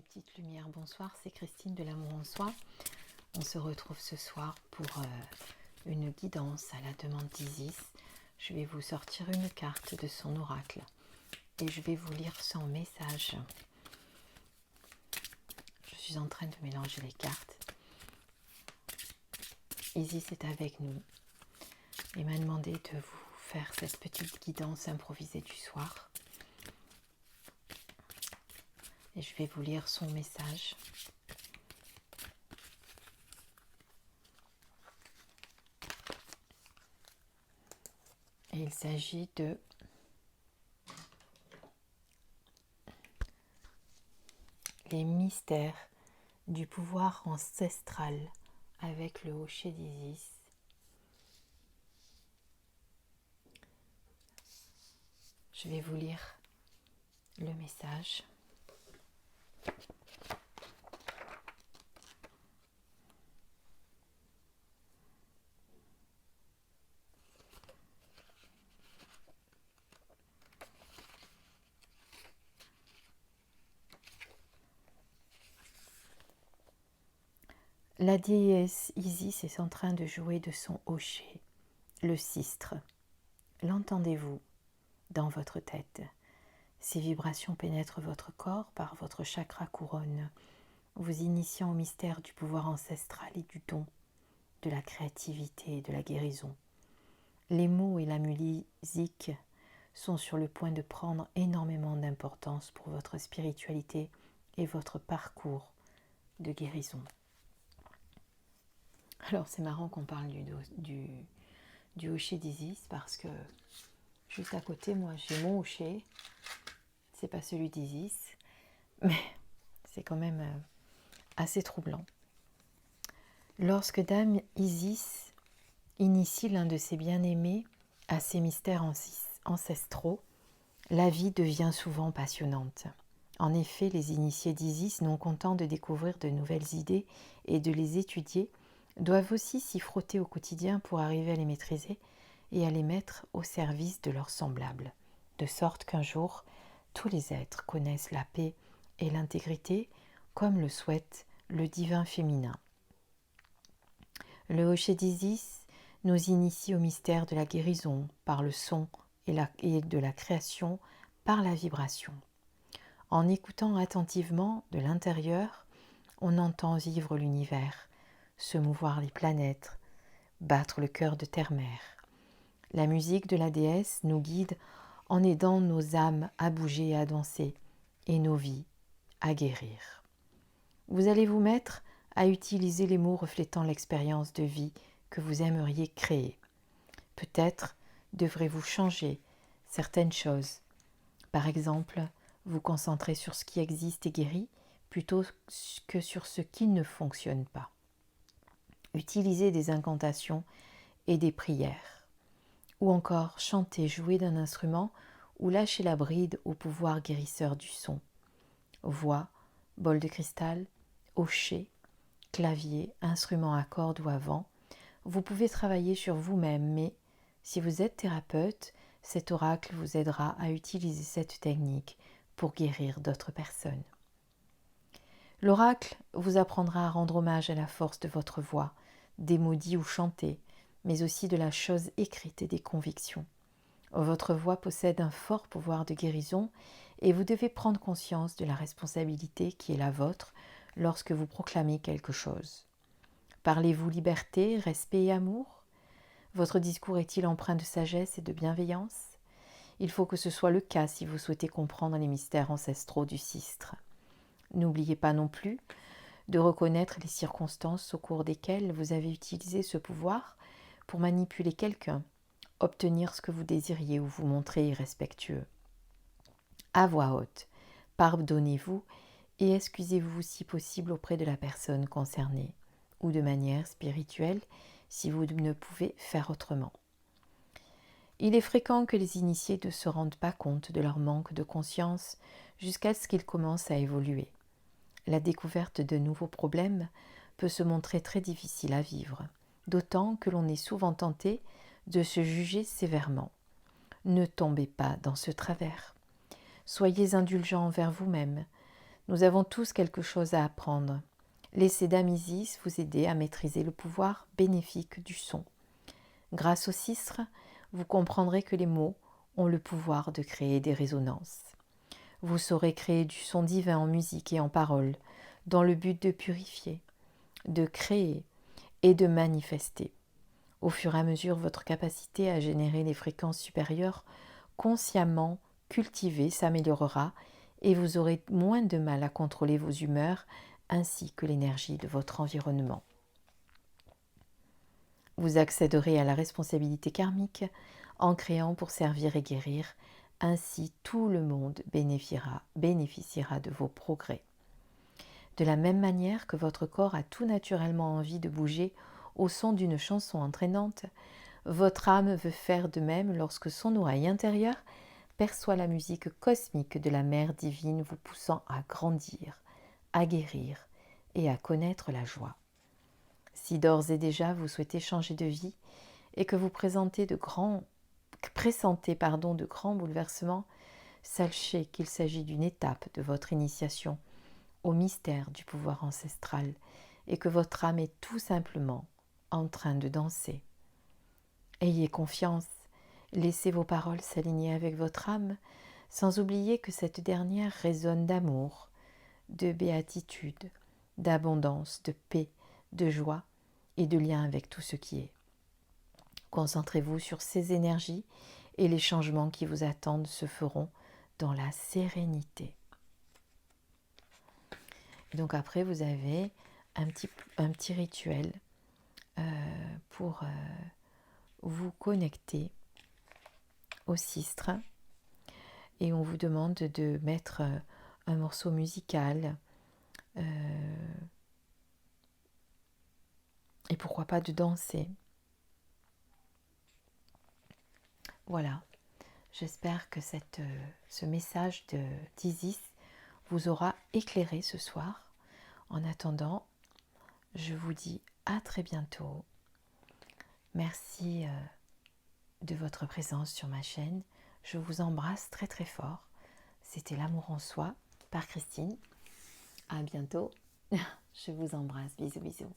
petites lumières, bonsoir, c'est Christine de l'Amour en Soi. On se retrouve ce soir pour une guidance à la demande d'Isis. Je vais vous sortir une carte de son oracle et je vais vous lire son message. Je suis en train de mélanger les cartes. Isis est avec nous et m'a demandé de vous faire cette petite guidance improvisée du soir. Et je vais vous lire son message. Et il s'agit de les mystères du pouvoir ancestral avec le hocher d'Isis. Je vais vous lire le message. La déesse Isis est en train de jouer de son hocher, le sistre. L'entendez-vous dans votre tête? Ces vibrations pénètrent votre corps par votre chakra couronne, vous initiant au mystère du pouvoir ancestral et du don, de la créativité et de la guérison. Les mots et la musique sont sur le point de prendre énormément d'importance pour votre spiritualité et votre parcours de guérison. Alors c'est marrant qu'on parle du hocher d'Isis parce que juste à côté, moi j'ai mon hocher, c'est pas celui d'Isis, mais c'est quand même assez troublant. Lorsque Dame Isis initie l'un de ses bien-aimés à ces mystères ancestraux, la vie devient souvent passionnante. En effet, les initiés d'Isis, non contents de découvrir de nouvelles idées et de les étudier, doivent aussi s'y frotter au quotidien pour arriver à les maîtriser et à les mettre au service de leurs semblables, de sorte qu'un jour, tous les êtres connaissent la paix et l'intégrité comme le souhaite le divin féminin. Le hocher d'Isis nous initie au mystère de la guérison par le son et de la création par la vibration. En écoutant attentivement de l'intérieur, on entend vivre l'univers, se mouvoir les planètes, battre le cœur de terre-mère. La musique de la déesse nous guide en aidant nos âmes à bouger et à danser, et nos vies à guérir. Vous allez vous mettre à utiliser les mots reflétant l'expérience de vie que vous aimeriez créer. Peut-être devrez-vous changer certaines choses. Par exemple, vous concentrer sur ce qui existe et guérit plutôt que sur ce qui ne fonctionne pas. Utilisez des incantations et des prières. Ou encore chanter, jouer d'un instrument ou lâcher la bride au pouvoir guérisseur du son. Voix, bol de cristal, hocher, clavier, instrument à cordes ou à vent. Vous pouvez travailler sur vous-même, mais si vous êtes thérapeute, cet oracle vous aidera à utiliser cette technique pour guérir d'autres personnes. L'oracle vous apprendra à rendre hommage à la force de votre voix, des mots dits ou chantés, mais aussi de la chose écrite et des convictions. Votre voix possède un fort pouvoir de guérison et vous devez prendre conscience de la responsabilité qui est la vôtre lorsque vous proclamez quelque chose. Parlez-vous liberté, respect et amour? Votre discours est-il empreint de sagesse et de bienveillance? Il faut que ce soit le cas si vous souhaitez comprendre les mystères ancestraux du sistre. N'oubliez pas non plus de reconnaître les circonstances au cours desquelles vous avez utilisé ce pouvoir pour manipuler quelqu'un, obtenir ce que vous désiriez ou vous montrer irrespectueux. À voix haute, pardonnez-vous et excusez-vous si possible auprès de la personne concernée ou de manière spirituelle si vous ne pouvez faire autrement. Il est fréquent que les initiés ne se rendent pas compte de leur manque de conscience jusqu'à ce qu'ils commencent à évoluer. La découverte de nouveaux problèmes peut se montrer très difficile à vivre, d'autant que l'on est souvent tenté de se juger sévèrement. Ne tombez pas dans ce travers. Soyez indulgent envers vous-même. Nous avons tous quelque chose à apprendre. Laissez Dame Isis vous aider à maîtriser le pouvoir bénéfique du son. Grâce au sistre, vous comprendrez que les mots ont le pouvoir de créer des résonances. Vous saurez créer du son divin en musique et en parole, dans le but de purifier, de créer et de manifester. Au fur et à mesure, votre capacité à générer les fréquences supérieures consciemment cultivée s'améliorera et vous aurez moins de mal à contrôler vos humeurs ainsi que l'énergie de votre environnement. Vous accéderez à la responsabilité karmique en créant pour servir et guérir. Ainsi, tout le monde bénéficiera de vos progrès. De la même manière que votre corps a tout naturellement envie de bouger au son d'une chanson entraînante, votre âme veut faire de même lorsque son oreille intérieure perçoit la musique cosmique de la Mère divine vous poussant à grandir, à guérir et à connaître la joie. Si d'ores et déjà vous souhaitez changer de vie et que vous pressentez de grands bouleversements, sachez qu'il s'agit d'une étape de votre initiation au mystère du pouvoir ancestral et que votre âme est tout simplement en train de danser. Ayez confiance, laissez vos paroles s'aligner avec votre âme, sans oublier que cette dernière résonne d'amour, de béatitude, d'abondance, de paix, de joie et de lien avec tout ce qui est. Concentrez-vous sur ces énergies et les changements qui vous attendent se feront dans la sérénité. Donc après, vous avez un petit rituel pour vous connecter au sistre et on vous demande de mettre un morceau musical et pourquoi pas de danser. Voilà, j'espère que ce message d'Isis vous aura éclairé ce soir. En attendant, je vous dis à très bientôt. Merci de votre présence sur ma chaîne. Je vous embrasse très très fort. C'était L'amour en soi par Christine. À bientôt. Je vous embrasse. Bisous bisous.